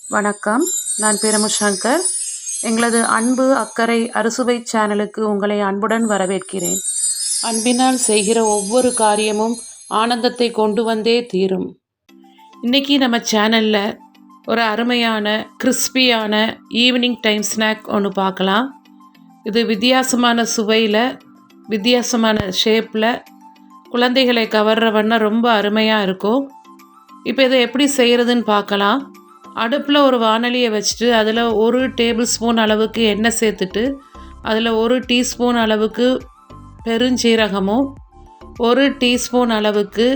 வணக்கம். நான் Piramu சங்கர். எங்களது அன்பு அக்கறை அறுசுவை சேனலுக்கு உங்களை அன்புடன் வரவேற்கிறேன். அன்பினால் செய்கிற ஒவ்வொரு காரியமும் ஆனந்தத்தை கொண்டு வந்தே தீரும். இன்னைக்கு நம்ம சேனலில் ஒரு அருமையான கிறிஸ்பியான ஈவினிங் டைம் ஸ்நாக் ஒன்று பார்க்கலாம். இது வித்தியாசமான சுவையில் வித்தியாசமான ஷேப்பில் குழந்தைகளை கவர்ற வண்ணம் ரொம்ப அருமையாக இருக்கும். இப்போ இதை எப்படி செய்கிறதுன்னு பார்க்கலாம். அடுப்பில் ஒரு வாணலியை வச்சுட்டு அதில் 1 டேபிள் ஸ்பூன் அளவுக்கு எண்ணெய் சேர்த்துட்டு அதில் 1 டீஸ்பூன் அளவுக்கு பெருஞ்சீரகமும் 1 டீஸ்பூன் அளவுக்கு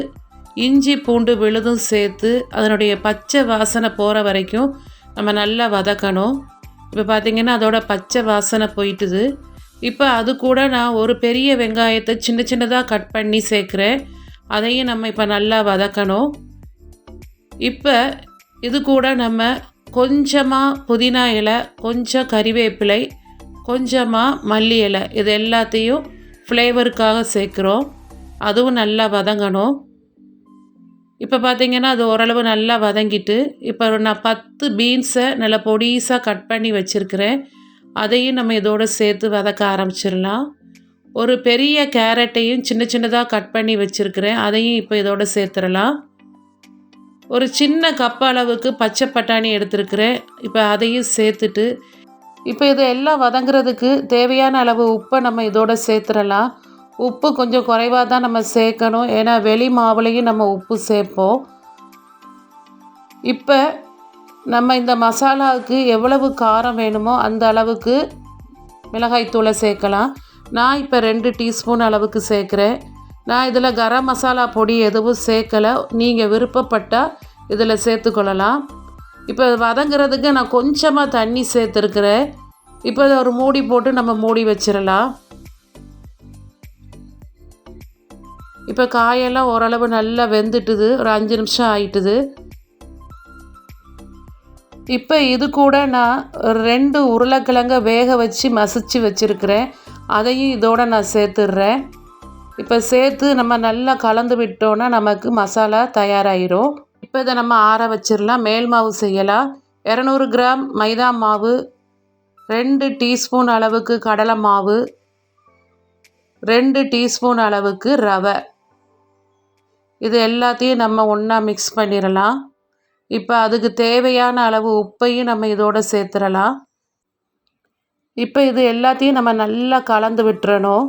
இஞ்சி பூண்டு விழுதும் சேர்த்து அதனுடைய பச்சை வாசனை போகிற வரைக்கும் நம்ம நல்லா வதக்கணும். இப்போ பார்த்திங்கன்னா அதோட பச்சை வாசனை போயிட்டுது. இப்போ அது கூட நான் ஒரு பெரிய வெங்காயத்தை சின்ன சின்னதாக கட் பண்ணி சேர்க்குறேன். அதையும் நம்ம இப்போ நல்லா வதக்கணும். இப்போ இது கூட நம்ம கொஞ்சமாக புதினா இலை, கொஞ்சம் கறிவேப்பிலை, கொஞ்சமாக மல்லி இலை, இது எல்லாத்தையும் ஃப்ளேவருக்காக சேர்க்குறோம். அதுவும் நல்லா வதங்கணும். இப்போ பார்த்திங்கன்னா அது ஓரளவு நல்லா வதங்கிட்டு இப்போ நான் 10 பீன்ஸை நல்லா பொடிசாக கட் பண்ணி வச்சுருக்கிறேன். அதையும் நம்ம இதோடு சேர்த்து வதக்க ஆரம்பிச்சிடலாம். ஒரு பெரிய கேரட்டையும் சின்ன சின்னதாக கட் பண்ணி வச்சுருக்கிறேன். அதையும் இப்போ இதோடு சேர்த்துடலாம். ஒரு சின்ன கப் அளவுக்கு பச்சை பட்டாணி எடுத்துருக்கிறேன். இப்போ அதையும் சேர்த்துட்டு இப்போ இது எல்லாம் வதங்குறதுக்கு தேவையான அளவு உப்பை நம்ம இதோட சேர்த்துடலாம். உப்பு கொஞ்சம் குறைவாக தான் நம்ம சேர்க்கணும், ஏன்னா வெளி மாவுலையும் நம்ம உப்பு சேர்ப்போம். இப்போ நம்ம இந்த மசாலாவுக்கு எவ்வளவு காரம் வேணுமோ அந்த அளவுக்கு மிளகாய்த்தூளை சேர்க்கலாம். நான் இப்போ 2 டீஸ்பூன் அளவுக்கு சேர்க்குறேன். நான் இதில் கரம் மசாலா பொடி எதுவும் சேர்க்கலை. நீங்கள் விருப்பப்பட்டால் இதில் சேர்த்துக்கொள்ளலாம். இப்போ வதங்கிறதுக்கு நான் கொஞ்சமாக தண்ணி சேர்த்துருக்குறேன். இப்போ இதை ஒரு மூடி போட்டு நம்ம மூடி வச்சிடலாம். இப்போ காயெல்லாம் ஓரளவு நல்லா வெந்துட்டுது. ஒரு 5 நிமிஷம் ஆயிட்டுது. இப்போ இது கூட நான் 2 உருளைக்கிழங்க வேக வச்சு மசிச்சு வச்சுருக்கிறேன். அதையும் இதோடு நான் சேர்த்துடுறேன். இப்போ சேர்த்து நம்ம நல்லா கலந்து விட்டோன்னா நமக்கு மசாலா தயாராகிடும். இப்போ இதை நம்ம ஆற வச்சிடலாம். மேல் மாவு செய்யலாம். 200 கிராம் மைதா மாவு, 2 டீஸ்பூன் அளவுக்கு கடலை மாவு, 2 டீஸ்பூன் அளவுக்கு ரவை, இது எல்லாத்தையும் நம்ம ஒன்றா மிக்ஸ் பண்ணிடலாம். இப்போ அதுக்கு தேவையான அளவு உப்பையும் நம்ம இதோடு சேர்த்துடலாம். இப்போ இது எல்லாத்தையும் நம்ம நல்லா கலந்து விட்டுறணும்.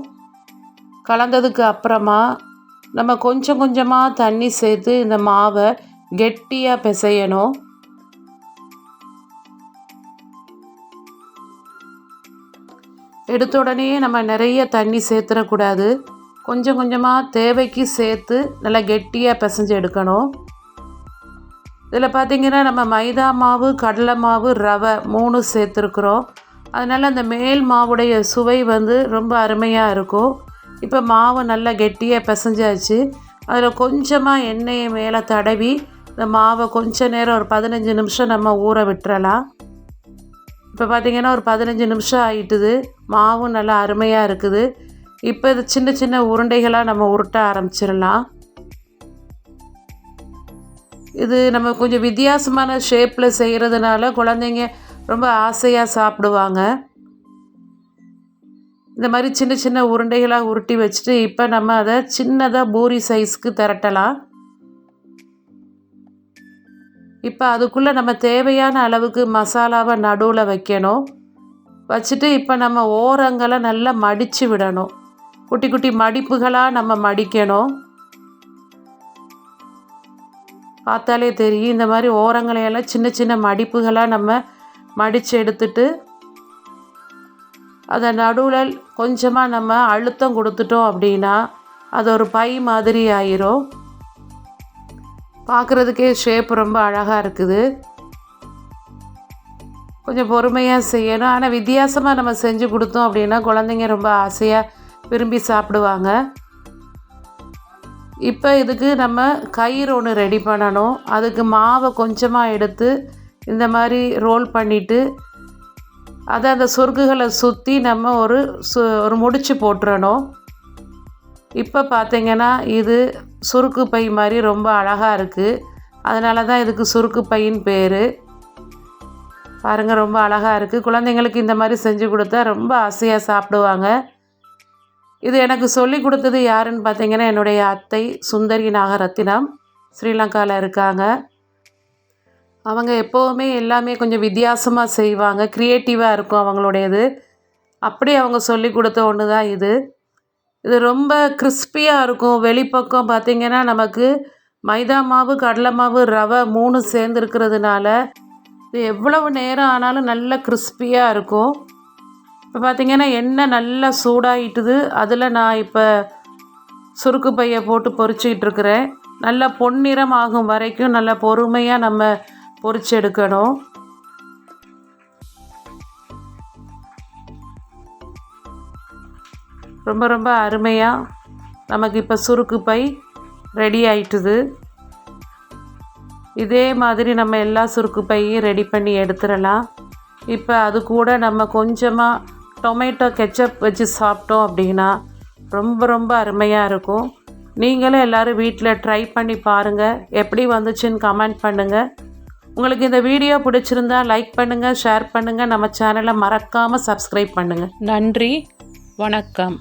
கலந்ததுக்கு அப்புறமா நம்ம கொஞ்சம் கொஞ்சமாக தண்ணி சேர்த்து இந்த மாவை கெட்டியாக பிசையணும். எடுத்த உடனே நம்ம நிறைய தண்ணி சேர்த்துடக்கூடாது. கொஞ்சம் கொஞ்சமாக தேவைக்கு சேர்த்து நல்லா கெட்டியாக பிசைஞ்சு எடுக்கணும். இதில் பார்த்திங்கன்னா நம்ம மைதா மாவு, கடலை மாவு, ரவை 3 சேர்த்துருக்குறோம். அதனால் அந்த மேல் மாவுடைய சுவை ரொம்ப அருமையாக இருக்கும். இப்போ மாவு நல்லா கெட்டியாக பிசைஞ்சாச்சு. அதில் கொஞ்சமாக எண்ணெயை மேலே தடவி இந்த மாவை கொஞ்ச நேரம் ஒரு 15 நிமிஷம் நம்ம ஊற விட்டுறலாம். இப்போ பார்த்திங்கன்னா ஒரு 15 நிமிஷம் ஆகிட்டுது. மாவும் நல்லா அருமையாக இருக்குது. இப்போ இது சின்ன சின்ன உருண்டைகளாக நம்ம உருட்ட ஆரம்பிச்சிடலாம். இது நம்ம கொஞ்சம் வித்தியாசமான ஷேப்பில் செய்கிறதுனால குழந்தைங்க ரொம்ப ஆசையாக சாப்பிடுவாங்க. இந்த மாதிரி சின்ன சின்ன உருண்டைகளாக உருட்டி வச்சுட்டு இப்போ நம்ம அதை சின்னதாக பூரி சைஸ்க்கு திரட்டலாம். இப்போ அதுக்குள்ளே நம்ம தேவையான அளவுக்கு மசாலாவை நடுவில் வைக்கணும். வச்சுட்டு இப்போ நம்ம ஓரங்களை நல்லா மடித்து விடணும். குட்டி குட்டி மடிப்புகளாக நம்ம மடிக்கணும். பார்த்தாலே தெரியும். இந்த மாதிரி ஓரங்களையெல்லாம் சின்ன சின்ன மடிப்புகளாக நம்ம மடித்து எடுத்துட்டு அதை நடுவில் கொஞ்சமாக நம்ம அழுத்தம் கொடுத்துட்டோம் அப்படின்னா அது ஒரு பை மாதிரி ஆயிரும். பார்க்குறதுக்கே ஷேப் ரொம்ப அழகாக இருக்குது. கொஞ்சம் பொறுமையாக செய்யணும். ஆனால் வித்தியாசமாக நம்ம செஞ்சு கொடுத்தோம் அப்படின்னா குழந்தைங்க ரொம்ப ஆசையாக விரும்பி சாப்பிடுவாங்க. இப்போ இதுக்கு நம்ம கயிறு ஒன்று ரெடி பண்ணணும். அதுக்கு மாவை கொஞ்சமாக எடுத்து இந்த மாதிரி ரோல் பண்ணிவிட்டு அதை அந்த சொருகுகளை சுற்றி நம்ம ஒரு முடிச்சு போட்டுறணும். இப்போ பார்த்திங்கன்னா இது சுருக்கு பை மாதிரி ரொம்ப அழகாக இருக்குது. அதனால தான் இதுக்கு சுருக்கு பையின்னு பேர். பாருங்கள், ரொம்ப அழகாக இருக்குது. குழந்தைங்களுக்கு இந்த மாதிரி செஞ்சு கொடுத்தா ரொம்ப ஆசையாக சாப்பிடுவாங்க. இது எனக்கு சொல்லி கொடுத்தது யாருன்னு பார்த்தீங்கன்னா, என்னுடைய அத்தை சுந்தரி நாகரத்தினம், ஸ்ரீலங்காவில் இருக்காங்க. அவங்க எப்போவுமே எல்லாமே கொஞ்சம் வித்தியாசமாக செய்வாங்க, க்ரியேட்டிவாக இருக்கும் அவங்களுடையது. அப்படி அவங்க சொல்லி கொடுத்த ஒன்று தான் இது. இது ரொம்ப கிறிஸ்பியாக இருக்கும். வெளிப்பக்கம் பார்த்திங்கன்னா நமக்கு மைதா மாவு, கடலை மாவு, ரவை 3 சேர்ந்துருக்கிறதுனால இது எவ்வளவு நேரம் ஆனாலும் நல்ல கிறிஸ்பியாக இருக்கும். இப்போ பார்த்திங்கன்னா எண்ணெய் நல்லா சூடாகிட்டுது. அதில் நான் இப்போ சுருக்கு பையை போட்டு பொரிச்சிக்கிட்டு இருக்கிறேன். நல்லா பொன்னிறம் ஆகும் வரைக்கும் நல்லா பொறுமையாக நம்ம பொரிச்சு எடுக்கணும். ரொம்ப ரொம்ப அருமையாக நமக்கு இப்போ சுருக்கு பை ரெடி ஆயிட்டுது. இதே மாதிரி நம்ம எல்லா சுருக்கு பையும் ரெடி பண்ணி எடுத்துடலாம். இப்போ அது கூட நம்ம கொஞ்சமாக டொமேட்டோ கெச்சப் வச்சு சாப்பிட்டோம் அப்படின்னா ரொம்ப ரொம்ப அருமையாக இருக்கும். நீங்களும் எல்லோரும் வீட்டில் ட்ரை பண்ணி பாருங்கள். எப்படி வந்துச்சுன்னு கமெண்ட் பண்ணுங்கள். உங்களுக்கு இந்த வீடியோ பிடிச்சிருந்தா லைக் பண்ணுங்கள், ஷேர் பண்ணுங்கள். நம்ம சேனலை மறக்காமல் சப்ஸ்கிரைப் பண்ணுங்கள். நன்றி, வணக்கம்.